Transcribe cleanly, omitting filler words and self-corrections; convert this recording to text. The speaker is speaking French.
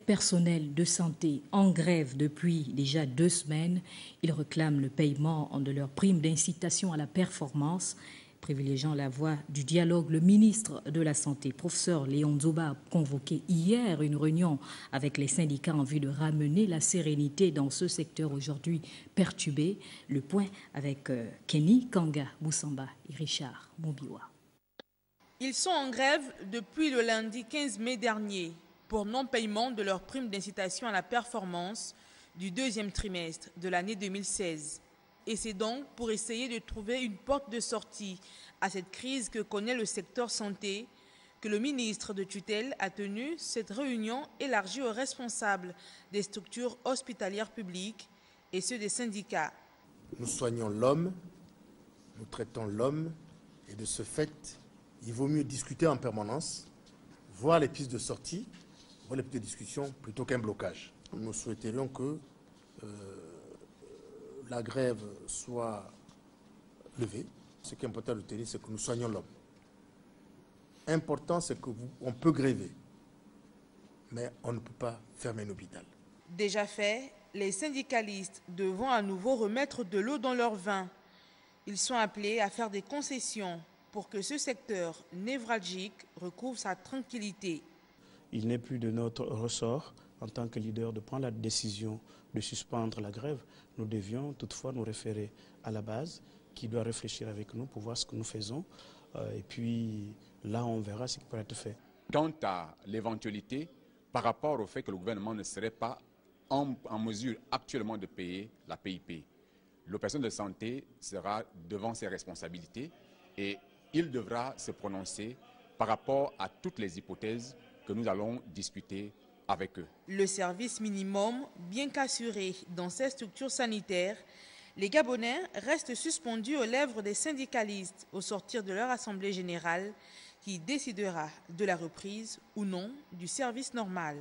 personnel de santé en grève depuis déjà 2 semaines. Ils réclament le paiement de leur prime d'incitation à la performance. Privilégiant la voie du dialogue, le ministre de la Santé, professeur Léon Dzoba, a convoqué hier une réunion avec les syndicats en vue de ramener la sérénité dans ce secteur aujourd'hui perturbé. Le point avec Kenny Kanga Moussamba et Richard Mobiwa. Ils sont en grève depuis le lundi 15 mai dernier pour non-paiement de leur prime d'incitation à la performance du 2e trimestre de l'année 2016. Et c'est donc pour essayer de trouver une porte de sortie à cette crise que connaît le secteur santé que le ministre de tutelle a tenu cette réunion élargie aux responsables des structures hospitalières publiques et ceux des syndicats. Nous soignons l'homme, nous traitons l'homme et de ce fait, il vaut mieux discuter en permanence, voir les pistes de sortie, voir les pistes de discussion plutôt qu'un blocage. Nous souhaiterions que la grève soit levée. Ce qui est important de tenir, c'est que nous soignons l'homme. Important, c'est qu'on peut gréver, mais on ne peut pas fermer un hôpital. Déjà fait, les syndicalistes devront à nouveau remettre de l'eau dans leur vin. Ils sont appelés à faire des concessions pour que ce secteur névralgique recouvre sa tranquillité. Il n'est plus de notre ressort en tant que leader de prendre la décision de suspendre la grève. Nous devions toutefois nous référer à la base qui doit réfléchir avec nous pour voir ce que nous faisons. Et puis là, on verra ce qui pourrait être fait. Quant à l'éventualité, par rapport au fait que le gouvernement ne serait pas en mesure actuellement de payer la PIP, le personnel de santé sera devant ses responsabilités et il devra se prononcer par rapport à toutes les hypothèses que nous allons discuter avec eux. Le service minimum, bien qu'assuré dans ces structures sanitaires, les Gabonais restent suspendus aux lèvres des syndicalistes au sortir de leur assemblée générale qui décidera de la reprise ou non du service normal.